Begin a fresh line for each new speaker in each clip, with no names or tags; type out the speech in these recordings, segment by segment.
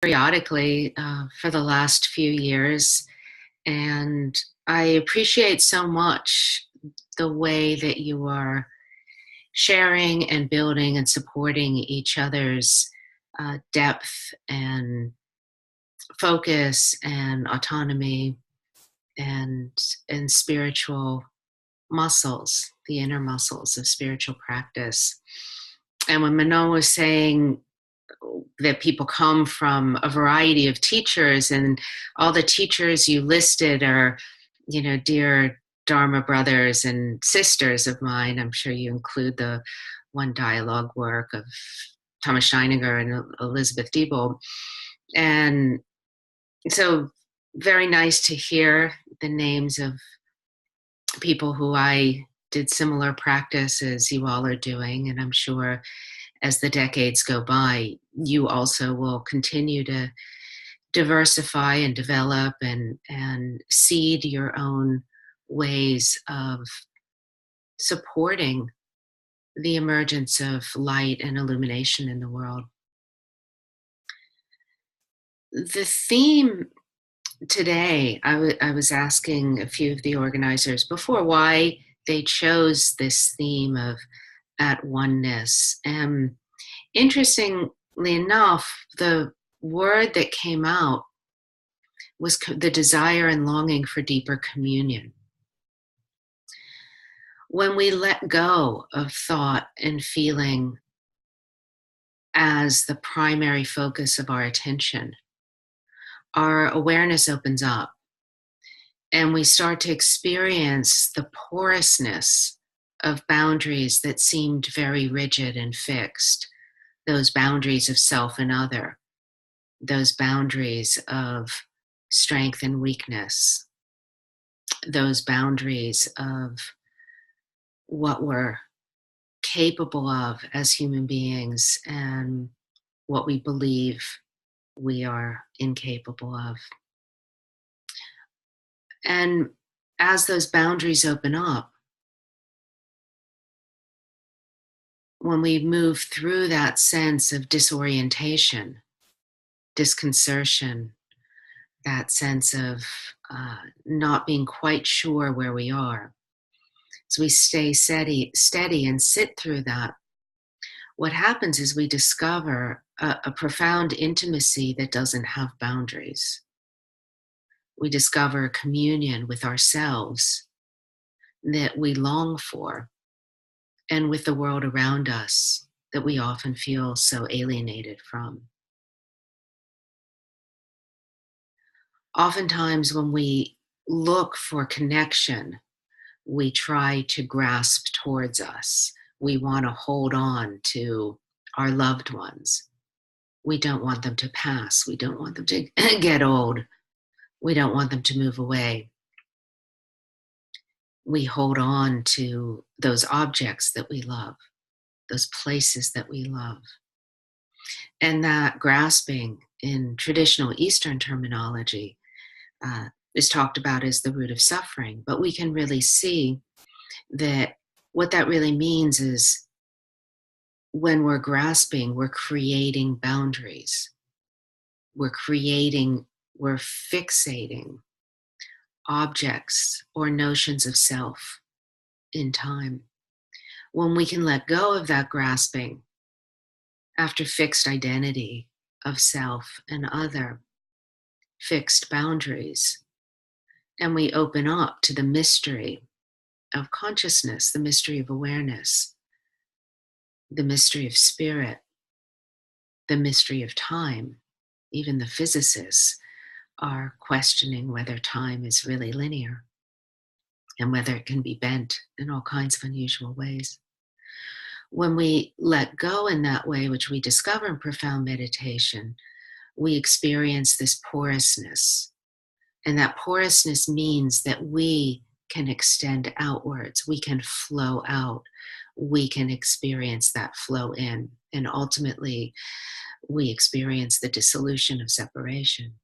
periodically for the last few years, and I appreciate so much the way that you are sharing and building and supporting each other's depth and focus and autonomy and spiritual muscles, the inner muscles of spiritual practice. And when Manon was saying that people come from a variety of teachers, and all the teachers you listed are, dear Dharma brothers and sisters of mine. I'm sure you include the one dialogue work of Thomas Scheininger and Elizabeth Diebold. And so very nice to hear the names of people who I did similar practice as you all are doing. And I'm sure as the decades go by, you also will continue to diversify and develop and seed your own ways of supporting the emergence of light and illumination in the world. The theme today, I was asking a few of the organizers before why they chose this theme of at oneness. And interestingly enough, the word that came out was the desire and longing for deeper communion. When we let go of thought and feeling as the primary focus of our attention, our awareness opens up and we start to experience the porousness of boundaries that seemed very rigid and fixed, those boundaries of self and other, those boundaries of strength and weakness, those boundaries of what we're capable of as human beings and what we believe we are incapable of. And as those boundaries open up, when we move through that sense of disorientation, disconcertion, that sense of not being quite sure where we are, as we stay steady and sit through that, what happens is we discover a profound intimacy that doesn't have boundaries. We discover a communion with ourselves that we long for, and with the world around us that we often feel so alienated from. Oftentimes, when we look for connection, we try to grasp towards us. We want to hold on to our loved ones. We don't want them to pass. We don't want them to get old. We don't want them to move away. We hold on to those objects that we love, those places that we love. And that grasping in traditional Eastern terminology is talked about as the root of suffering. But we can really see that what that really means is when we're grasping, we're creating boundaries. We're fixating objects or notions of self in time. When we can let go of that grasping after fixed identity of self and other, fixed boundaries, and we open up to the mystery of consciousness, the mystery of awareness, the mystery of spirit, the mystery of time. Even the physicists are questioning whether time is really linear and whether it can be bent in all kinds of unusual ways. When we let go in that way, which we discover in profound meditation, we experience this porousness. And that porousness means that we can extend outwards, we can flow out, we can experience that flow in. And ultimately, we experience the dissolution of separation.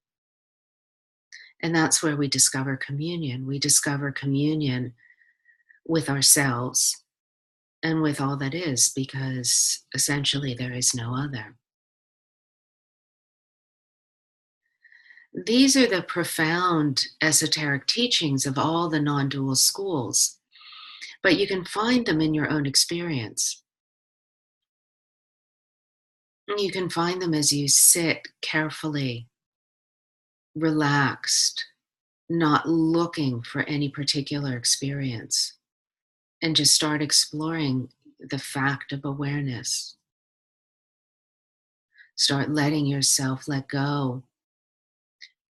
And that's where we discover communion. We discover communion with ourselves and with all that is, because essentially there is no other. These are the profound esoteric teachings of all the non dual schools, but you can find them in your own experience. You can find them as you sit carefully, relaxed, not looking for any particular experience, and just start exploring the fact of awareness. Start letting yourself let go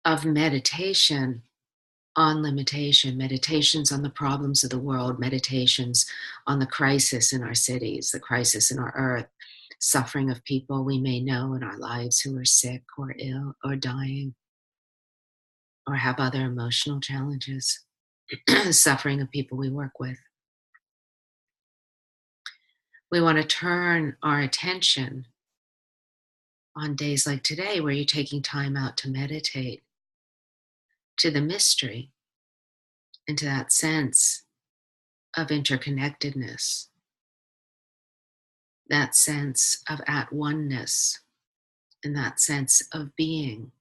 of meditation on limitation, meditations on the problems of the world, meditations on the crisis in our cities, the crisis in our earth, suffering of people we may know in our lives who are sick or ill or dying or have other emotional challenges, suffering of people we work with. We want to turn our attention on days like today, where you're taking time out to meditate, to the mystery, into that sense of interconnectedness, that sense of at oneness, and that sense of being.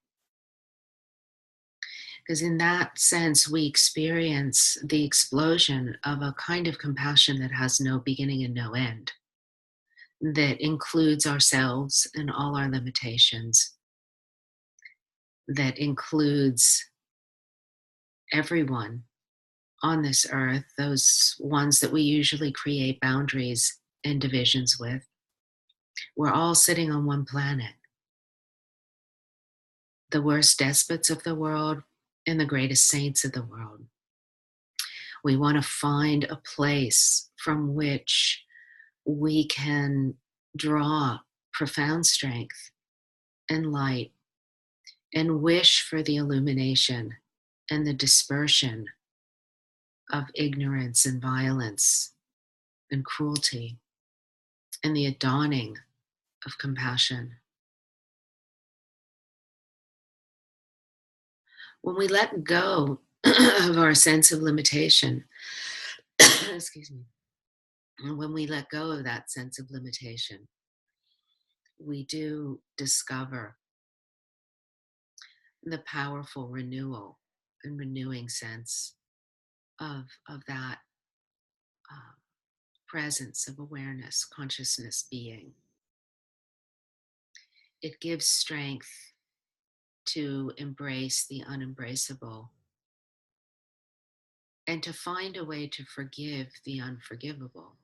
Because in that sense, we experience the explosion of a kind of compassion that has no beginning and no end, that includes ourselves and all our limitations, that includes everyone on this earth, those ones that we usually create boundaries and divisions with. We're all sitting on one planet. The worst despots of the world and the greatest saints of the world. We want to find a place from which we can draw profound strength and light and wish for the illumination and the dispersion of ignorance and violence and cruelty and the dawning of compassion. When we let go of our sense of limitation, excuse me, when we let go of that sense of limitation, we do discover the powerful renewal and renewing sense of that uh, presence of awareness, consciousness, being. It gives strength to embrace the unembraceable and to find a way to forgive the unforgivable.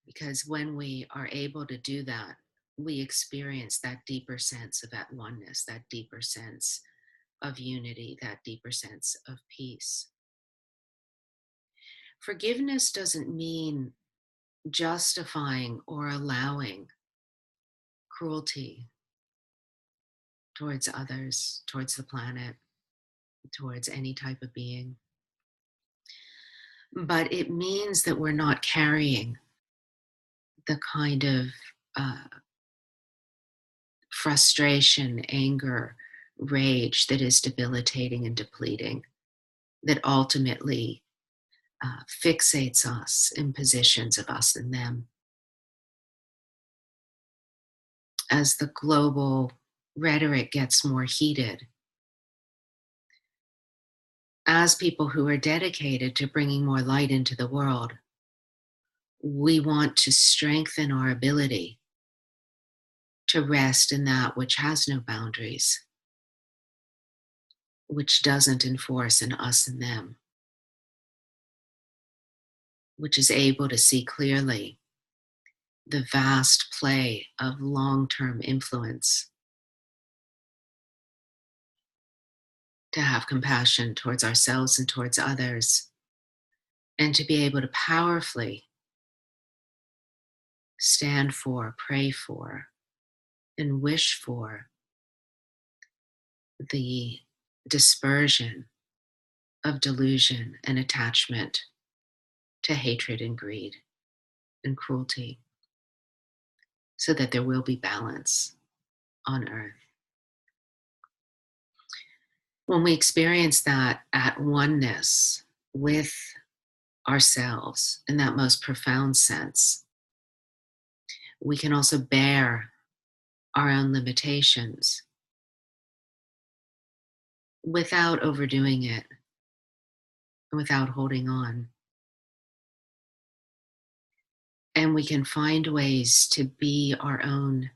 Because when we are able to do that, we experience that deeper sense of at oneness, that deeper sense of unity, that deeper sense of peace. Forgiveness doesn't mean justifying or allowing cruelty towards others, towards the planet, towards any type of being. But it means that we're not carrying the kind of frustration, anger, rage that is debilitating and depleting, that ultimately fixates us in positions of us and them. As the global rhetoric gets more heated, as people who are dedicated to bringing more light into the world, we want to strengthen our ability to rest in that which has no boundaries, which doesn't enforce an us and them, which is able to see clearly the vast play of long-term influence, to have compassion towards ourselves and towards others, and to be able to powerfully stand for, pray for, and wish for the dispersion of delusion and attachment to hatred and greed and cruelty, so that there will be balance on earth. When we experience that at oneness with ourselves in that most profound sense, we can also bear our own limitations without overdoing it, without holding on. And we can find ways to be our own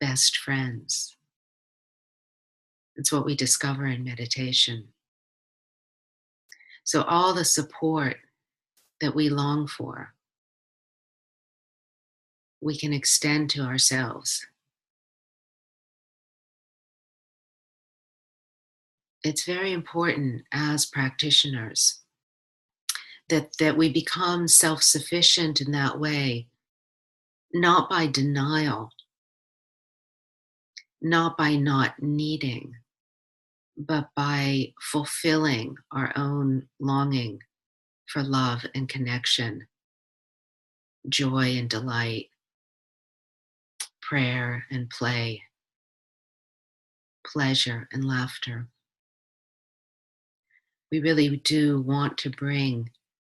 best friends. It's what we discover in meditation. So, all the support that we long for, we can extend to ourselves. It's very important as practitioners that we become self-sufficient in that way, not by denial, not by not needing, but by fulfilling our own longing for love and connection, joy and delight, prayer and play, pleasure and laughter. We really do want to bring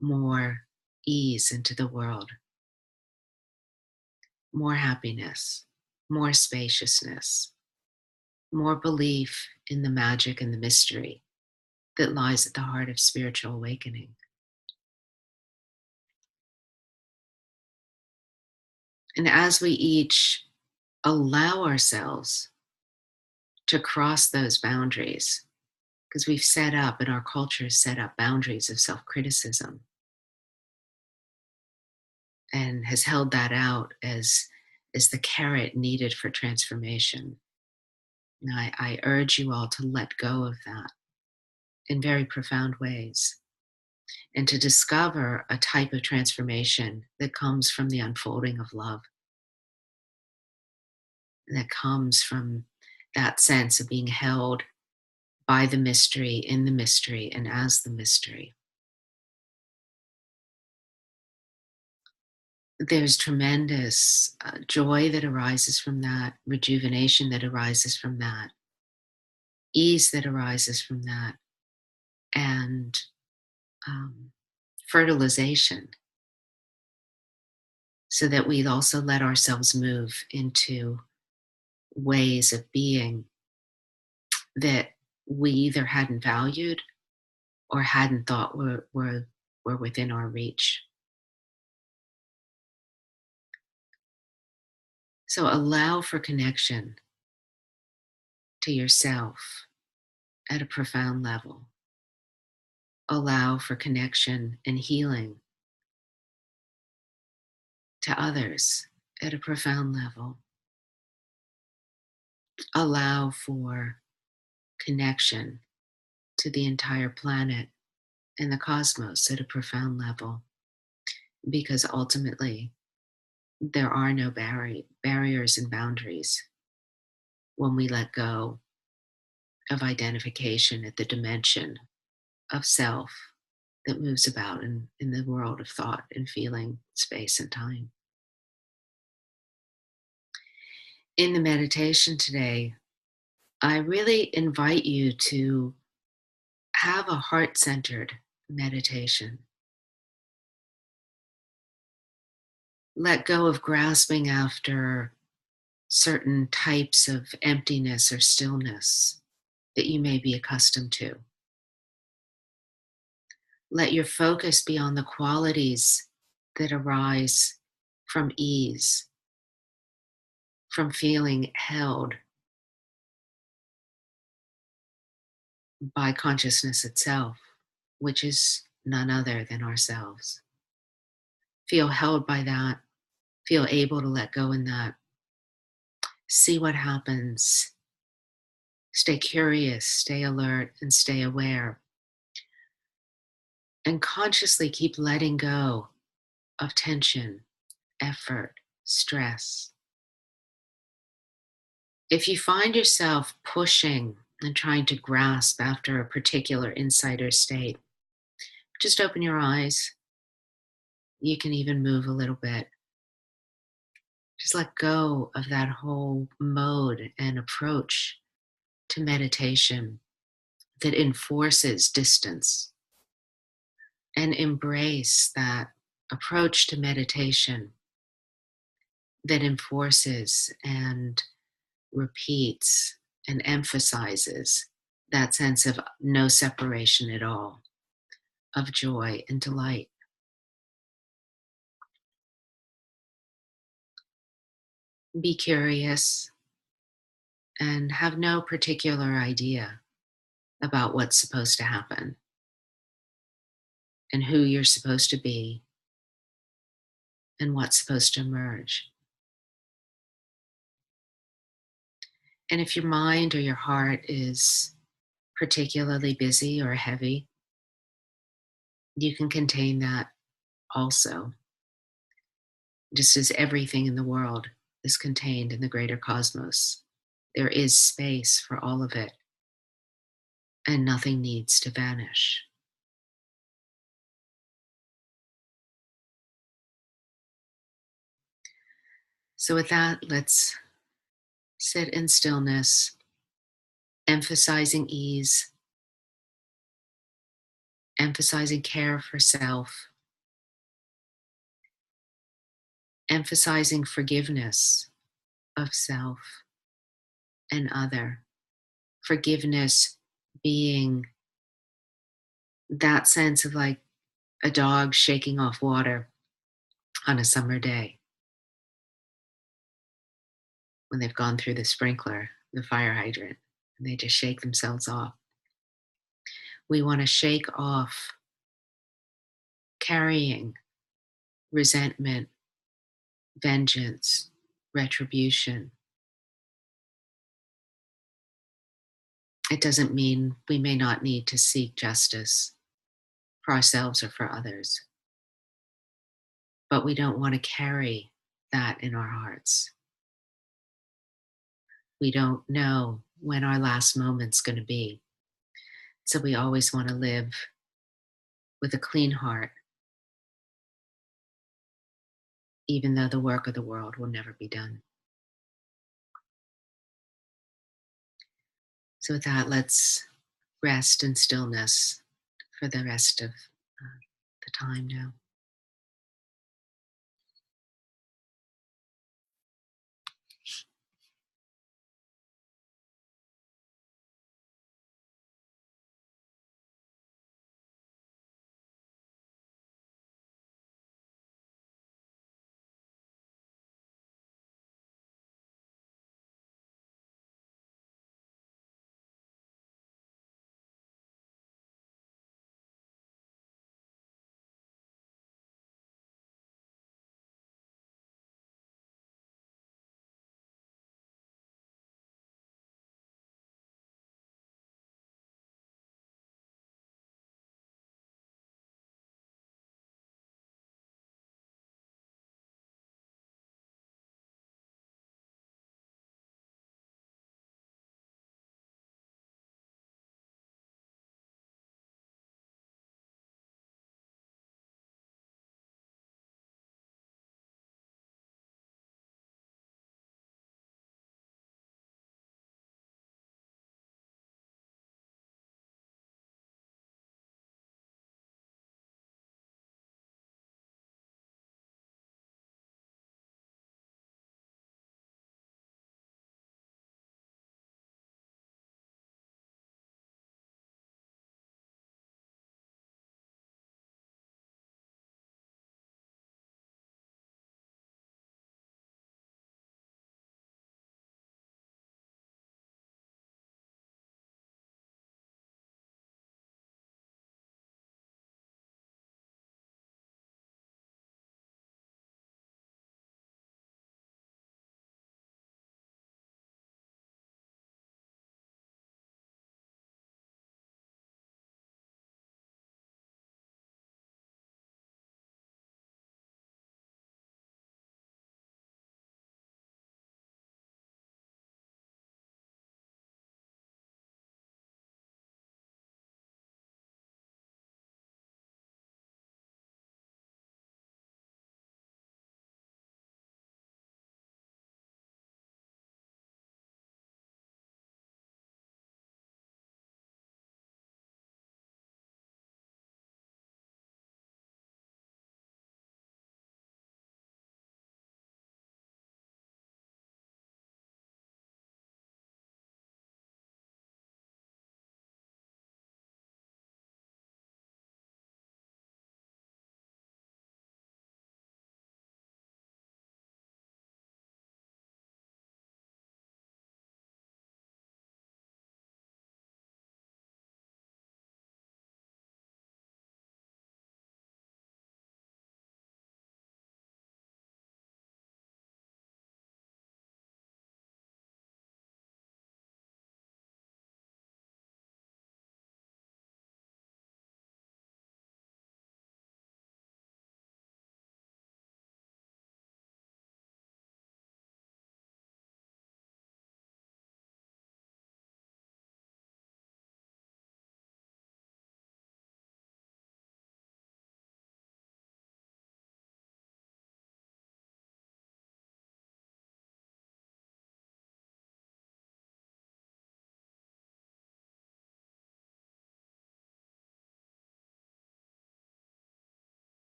more ease into the world, more happiness, more spaciousness, more belief in the magic and the mystery that lies at the heart of spiritual awakening. And as we each allow ourselves to cross those boundaries, because we've set up, and our culture has set up boundaries of self criticism and has held that out as the carrot needed for transformation. And I urge you all to let go of that in very profound ways and to discover a type of transformation that comes from the unfolding of love, that comes from that sense of being held by the mystery, in the mystery, and as the mystery. There's tremendous joy that arises from that, rejuvenation that arises from that, ease that arises from that, and um, fertilization, so that we also let ourselves move into ways of being that we either hadn't valued or hadn't thought were within our reach. So allow for connection to yourself at a profound level. Allow for connection and healing to others at a profound level. Allow for connection to the entire planet and the cosmos at a profound level, because ultimately there are no barriers and boundaries when we let go of identification at the dimension of self that moves about in the world of thought and feeling, space and time. In the meditation today, I really invite you to have a heart-centered meditation. Let go of grasping after certain types of emptiness or stillness that you may be accustomed to. Let your focus be on the qualities that arise from ease, from feeling held by consciousness itself, which is none other than ourselves. Feel held by that, feel able to let go in that. See what happens. Stay curious, stay alert, and stay aware. And consciously keep letting go of tension, effort, stress. If you find yourself pushing and trying to grasp after a particular insight or state, just open your eyes. You can even move a little bit. Just let go of that whole mode and approach to meditation that enforces distance, and embrace that approach to meditation that enforces and repeats and emphasizes that sense of no separation at all, of joy and delight. Be curious and have no particular idea about what's supposed to happen and who you're supposed to be and what's supposed to emerge. And if your mind or your heart is particularly busy or heavy, you can contain that also, just as everything in the world is contained in the greater cosmos. There is space for all of it, and nothing needs to vanish. So, with that, let's sit in stillness, emphasizing ease, emphasizing care for self, emphasizing forgiveness of self and other. Forgiveness being that sense of like a dog shaking off water on a summer day when they've gone through the sprinkler, the fire hydrant, and they just shake themselves off. We want to shake off carrying resentment, vengeance, retribution. It doesn't mean we may not need to seek justice for ourselves or for others, but we don't want to carry that in our hearts. We don't know when our last moment's going to be. So we always want to live with a clean heart, even though the work of the world will never be done. So with that, let's rest in stillness for the rest of the time now.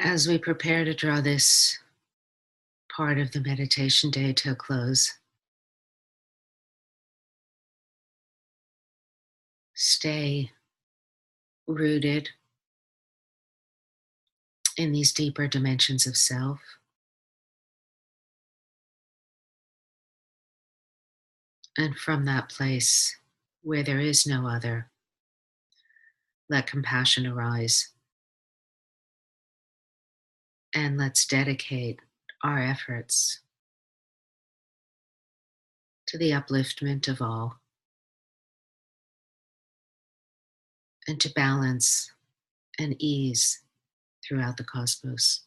As we prepare to draw this part of the meditation day to a close, stay rooted in these deeper dimensions of self. And from that place where there is no other, let compassion arise. And let's dedicate our efforts to the upliftment of all and to balance and ease throughout the cosmos.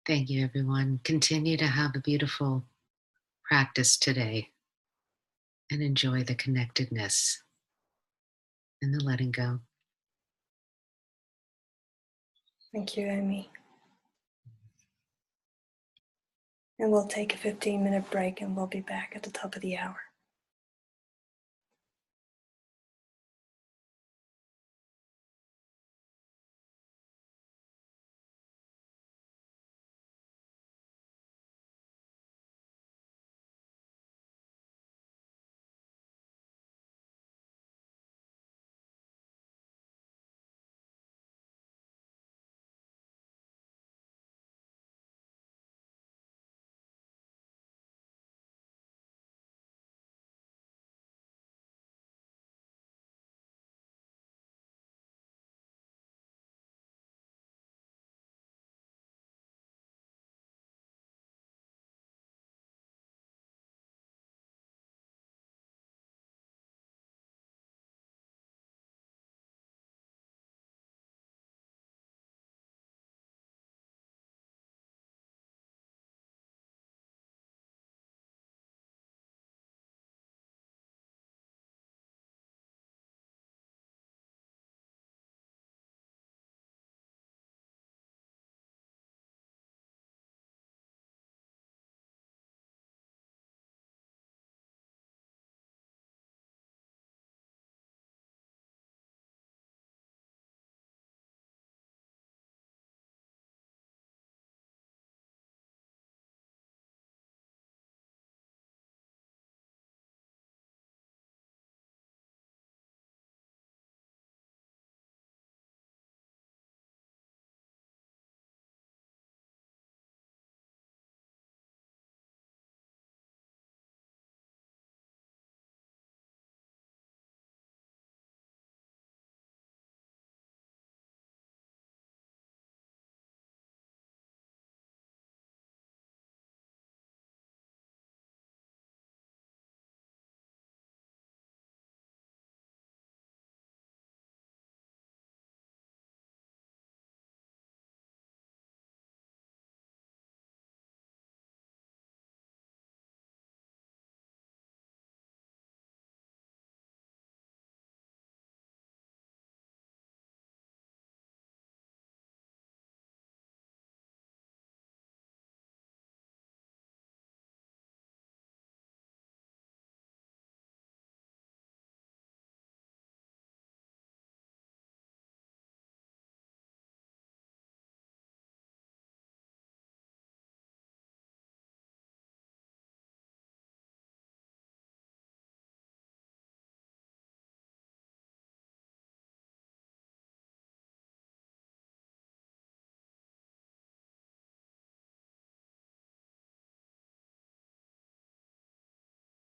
Thank you, everyone. Continue to have a beautiful practice today and enjoy the connectedness and the letting go.
Thank you, Amy. And we'll take a 15-minute break and we'll be back at the top of the hour.